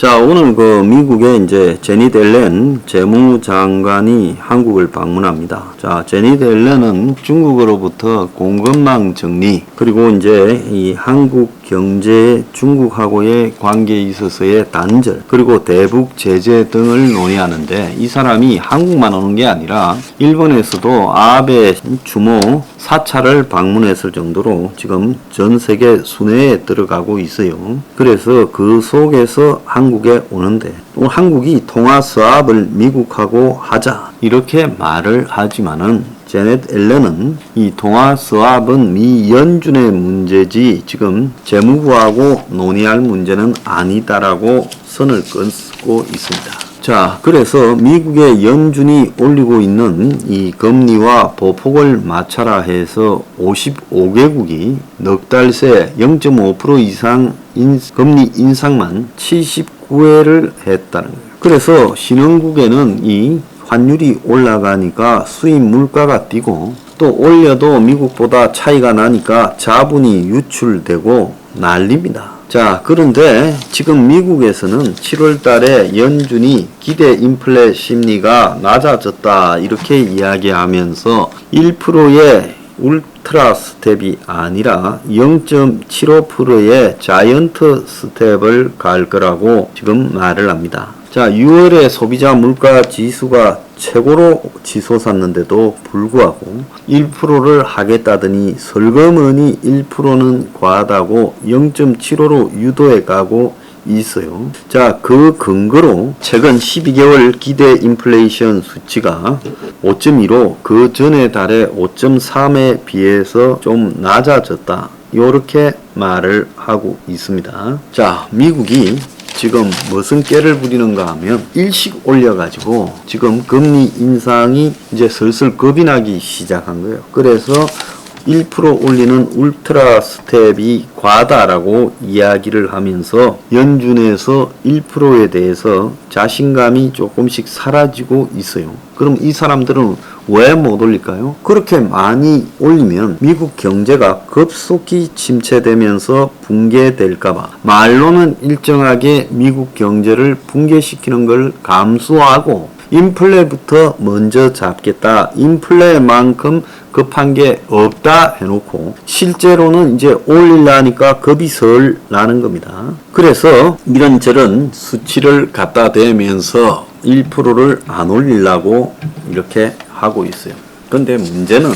자, 오늘 미국의 이제 제닛 옐런 재무장관이 한국을 방문합니다. 자, 제닛 옐런은 중국으로부터 공급망 정리, 그리고 이제 이 한국 경제 중국하고의 관계에 있어서의 단절, 그리고 대북 제재 등을 논의하는데, 이 사람이 한국만 오는 게 아니라 일본에서도 아베 추모 사찰을 방문했을 정도로 지금 전 세계 순회에 들어가고 있어요. 그래서 그 속에서 한국에 오는데, 한국이 통화 수합을 미국하고 하자 이렇게 말을 하지만은 제닛 옐런은 이 통화 수합은 미 연준의 문제지 지금 재무부하고 논의할 문제는 아니다라고 선을 끊고 있습니다. 자, 그래서 미국의 연준이 올리고 있는 이 금리와 보폭을 맞춰라 해서 55개국이 넉 달 새 0.5% 이상 금리 인상만 79회를 했다는 거예요. 그래서 신흥국에는 이 환율이 올라가니까 수입 물가가 뛰고, 또 올려도 미국보다 차이가 나니까 자본이 유출되고 난립니다. 자, 그런데 지금 미국에서는 7월 달에 연준이 기대 인플레 심리가 낮아졌다 이렇게 이야기하면서 1%의 울트라 스텝이 아니라 0.75%의 자이언트 스텝을 갈 거라고 지금 말을 합니다. 자, 6월에 소비자 물가 지수가 최고로 치솟았는데도 불구하고 1%를 하겠다더니 설거머니 1%는 과하다고 0.75로 유도해 가고 있어요. 자, 그 근거로 최근 12개월 기대 인플레이션 수치가 5.2로 그 전에 달에 5.3에 비해서 좀 낮아졌다, 요렇게 말을 하고 있습니다. 자, 미국이 지금 무슨 깨를 부리는가 하면 일식 올려가지고 지금 금리 인상이 이제 슬슬 겁이 나기 시작한 거예요. 그래서 1% 올리는 울트라 스텝이 과다라고 이야기를 하면서 연준에서 1%에 대해서 자신감이 조금씩 사라지고 있어요. 그럼 이 사람들은 왜 못 올릴까요? 그렇게 많이 올리면 미국 경제가 급속히 침체되면서 붕괴될까봐, 말로는 일정하게 미국 경제를 붕괴시키는 걸 감수하고 인플레부터 먼저 잡겠다, 인플레만큼 급한 게 없다 해놓고 실제로는 이제 올리려니까 겁이 설 나는 겁니다. 그래서 이런저런 수치를 갖다 대면서 1%를 안 올리려고 이렇게 하고 있어요. 근데 문제는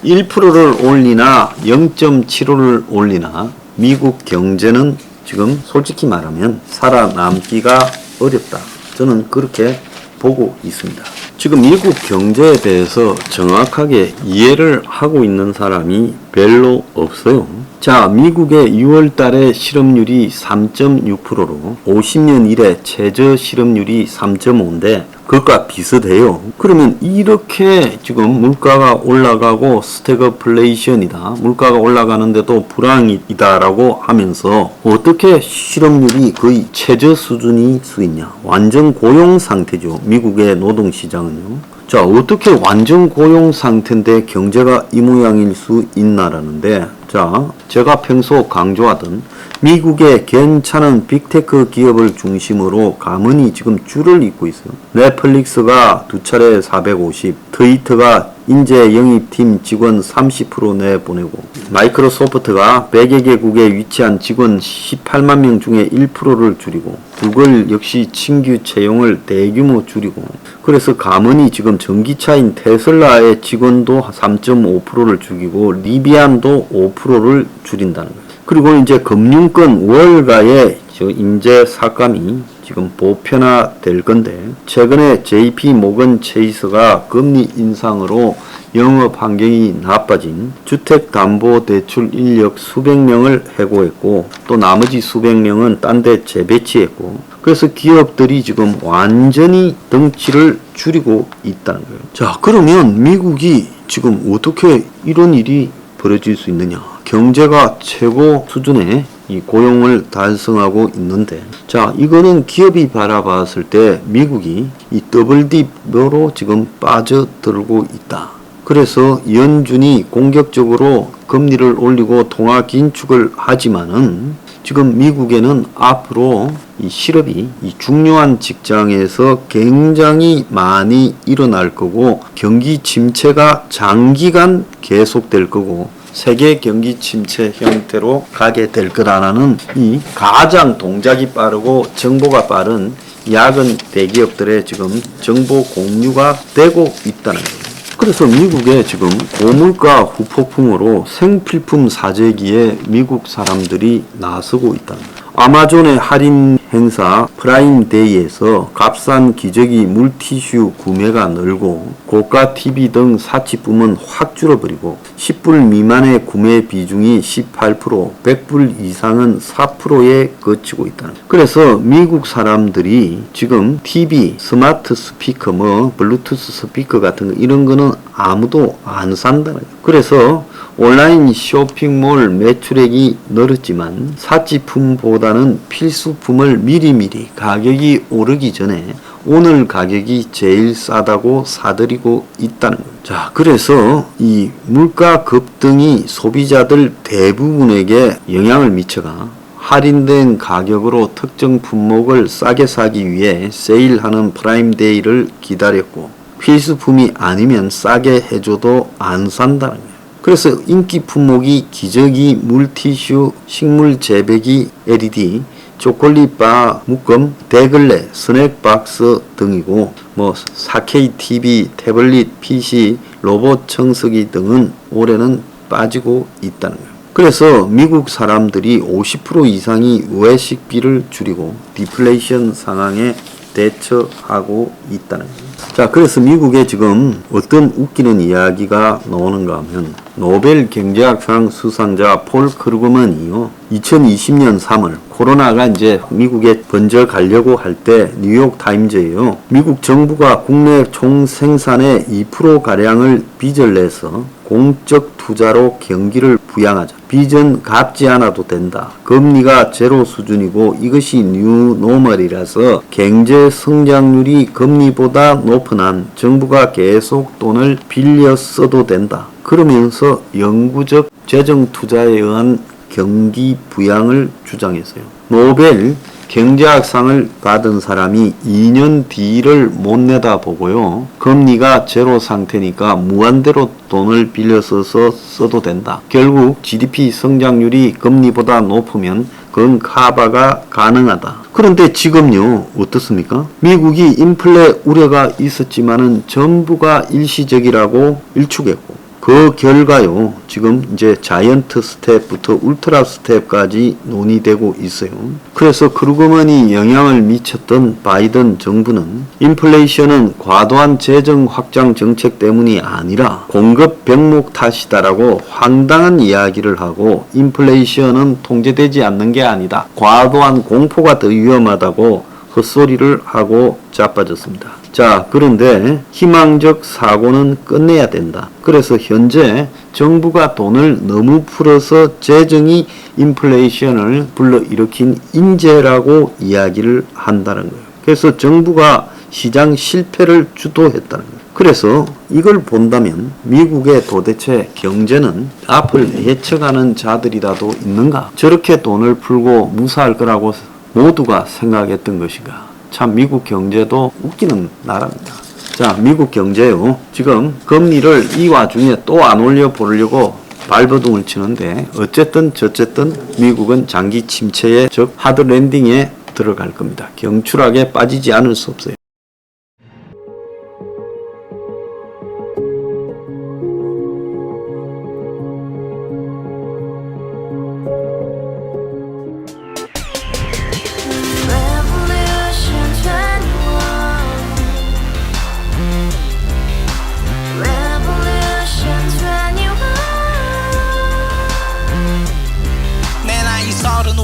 1%를 올리나 0.75를 올리나 미국 경제는 지금 솔직히 말하면 살아남기가 어렵다, 저는 그렇게 보고 있습니다. 지금 미국 경제에 대해서 정확하게 이해를 하고 있는 사람이 별로 없어요. 자, 미국의 6월 달에 실업률이 3.6%로 50년 이래 최저 실업률이 3.5인데 그것과 비슷해요. 그러면 이렇게 지금 물가가 올라가고 스태그플레이션이다, 물가가 올라가는데도 불황이다라고 하면서 어떻게 실업률이 거의 최저 수준일 수 있냐? 완전 고용 상태죠, 미국의 노동시장은요. 자, 어떻게 완전 고용 상태인데 경제가 이 모양일 수 있나라는데, 자, 제가 평소 강조하던 미국의 괜찮은 빅테크 기업을 중심으로 가문이 지금 줄을 잇고 있어요. 넷플릭스가 2차례 450, 트위터가 인재 영입팀 직원 30% 내보내고, 마이크로소프트가 100여 개국에 위치한 직원 18만 명 중에 1%를 줄이고, 구글 역시 신규 채용을 대규모 줄이고, 그래서 가문이 지금 전기차인 테슬라의 직원도 3.5%를 줄이고 리비안도 5%를 줄인다는 거예요. 그리고 이제 금융권 월가의 인재 삭감이 지금 보편화될 건데, 최근에 JP 모건 체이스가 금리 인상으로 영업 환경이 나빠진 주택담보대출 인력 수백 명을 해고했고, 또 나머지 수백 명은 딴 데 재배치했고, 그래서 기업들이 지금 완전히 덩치를 줄이고 있다는 거예요. 자, 그러면 미국이 지금 어떻게 이런 일이 벌어질 수 있느냐? 경제가 최고 수준의 이 고용을 달성하고 있는데, 자, 이거는 기업이 바라봤을 때 미국이 이 더블딥으로 지금 빠져들고 있다. 그래서 연준이 공격적으로 금리를 올리고 통화 긴축을 하지만은 지금 미국에는 앞으로 이 실업이 이 중요한 직장에서 굉장히 많이 일어날 거고 경기 침체가 장기간 계속될 거고 세계 경기 침체 형태로 가게 될 거라는 이 가장 동작이 빠르고 정보가 빠른 야근 대기업들의 지금 정보 공유가 되고 있다는 거예요. 그래서 미국에 지금 고물가 후폭풍으로 생필품 사재기에 미국 사람들이 나서고 있다는 거예요. 아마존의 할인 행사 프라임데이에서 값싼 기저귀 물티슈 구매가 늘고 고가 TV 등 사치품은 확 줄어버리고 10불 미만의 구매 비중이 18%, 100불 이상은 4%에 그치고 있다는 거예요. 그래서 미국 사람들이 지금 TV, 스마트 스피커, 블루투스 스피커 같은 거 이런 거는 아무도 안 산다는 거예요. 그래서 온라인 쇼핑몰 매출액이 늘었지만 사치품보다는 필수품을 미리미리 가격이 오르기 전에 오늘 가격이 제일 싸다고 사들이고 있다는 거예요. 자, 그래서 이 물가 급등이 소비자들 대부분에게 영향을 미쳐가 할인된 가격으로 특정 품목을 싸게 사기 위해 세일하는 프라임데이를 기다렸고 필수품이 아니면 싸게 해줘도 안 산다는 거예요. 그래서 인기 품목이 기저귀, 물티슈, 식물 재배기, LED, 초콜릿 바 묶음, 대걸레, 스낵박스 등이고 4K TV, 태블릿, PC, 로봇 청소기 등은 올해는 빠지고 있다는 거예요. 그래서 미국 사람들이 50% 이상이 외식비를 줄이고 디플레이션 상황에 대처하고 있다는 거예요. 자, 그래서 미국에 지금 어떤 웃기는 이야기가 나오는가 하면 노벨 경제학상 수상자 폴 크루그먼이요 2020년 3월 코로나가 이제 미국에 번져 가려고 할 때 뉴욕 타임즈에요. 미국 정부가 국내 총 생산의 2%가량을 빚을 내서 공적 투자로 경기를 부양하자. 빚은 갚지 않아도 된다. 금리가 제로 수준이고 이것이 뉴 노멀이라서 경제 성장률이 금리보다 높은 한 정부가 계속 돈을 빌려 써도 된다. 그러면서 영구적 재정 투자에 의한 경기 부양을 주장했어요. 노벨 경제학상을 받은 사람이 2년 뒤를 못 내다보고요. 금리가 제로 상태니까 무한대로 돈을 빌려 써도 된다. 결국 GDP 성장률이 금리보다 높으면 그건 카바가 가능하다. 그런데 지금요 어떻습니까? 미국이 인플레 우려가 있었지만은 전부가 일시적이라고 일축했고 그 결과요 지금 이제 자이언트 스텝부터 울트라 스텝까지 논의되고 있어요. 그래서 크루그먼이 영향을 미쳤던 바이든 정부는 인플레이션은 과도한 재정 확장 정책 때문이 아니라 공급 병목 탓이다라고 황당한 이야기를 하고 인플레이션은 통제되지 않는 게 아니다. 과도한 공포가 더 위험하다고 헛소리를 하고 자빠졌습니다. 자, 그런데 희망적 사고는 끝내야 된다. 그래서 현재 정부가 돈을 너무 풀어서 재정이 인플레이션을 불러일으킨 인재라고 이야기를 한다는 거예요. 그래서 정부가 시장 실패를 주도했다는 거예요. 그래서 이걸 본다면 미국의 도대체 경제는 앞을 예측하는 자들이라도 있는가? 저렇게 돈을 풀고 무사할 거라고 모두가 생각했던 것인가? 참 미국 경제도 웃기는 나라입니다. 자, 미국 경제요. 지금 금리를 이 와중에 또 안 올려보려고 발버둥을 치는데 어쨌든 저쨌든 미국은 장기 침체에 즉 하드 랜딩에 들어갈 겁니다. 경출하게 빠지지 않을 수 없어요.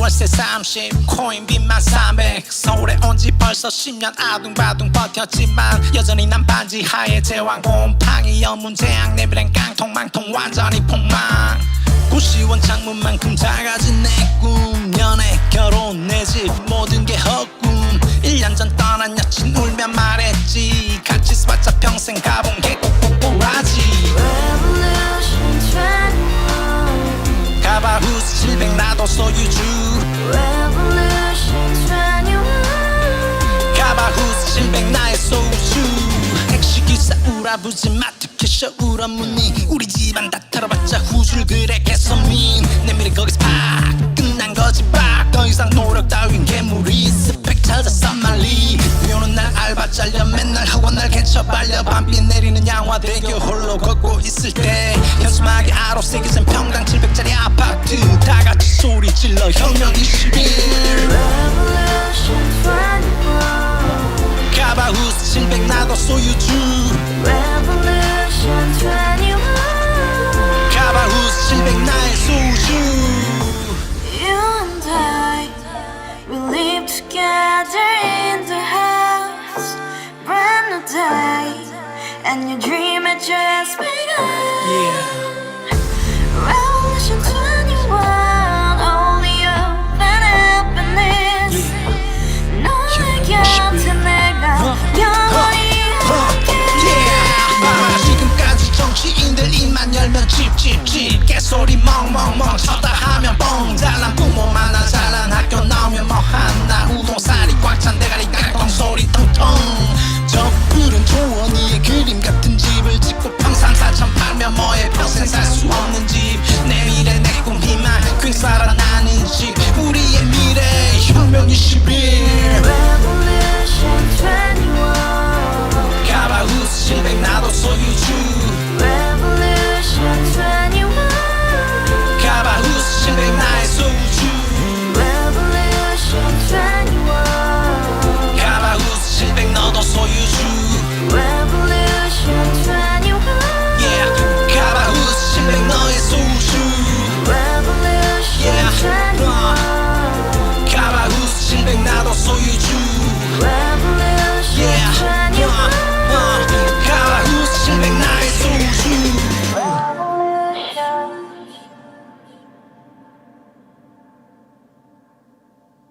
월세 30 코인빚만 300 서울에 온 지 벌써 10년 아둥바둥 버텼지만 여전히 난 반지 하에 제왕 곰팡이 연문제약 내비랑 깡통망통 완전히 폭망 90원 창문만큼 작아진 내 꿈 연애 결혼 내 집 모든 게 헛꿈 1년 전 떠난 여친 울며 말했지 같이 살자 평생 가본 게 꼭꼭꼭하지 가발 후스 700 나도 소유주 싸우라 부지 마 특히 울어무니 우리 집안 다 털어봤자 후줄그레 개선민 내 미래 거기서 팍 끝난 거지 팍더 이상 노력 따윈 괴물이 스펙 찾아서 말리 비오는 날 알바 잘려 맨날 학원 날 개쳐 발려 밤비 내리는 양화대교 홀로 걷고 있을 때 현수막에 아로 새겨진 평당 700짜리 아파트 다 같이 소리 질러 혁명 21 Revolution 21 가바후스 700 나도 소유주 Revolution 21 가바후스 700 나의 소주 You and I, we live together in the house Brand new day, and your dream had just begun Yeah Revolution 21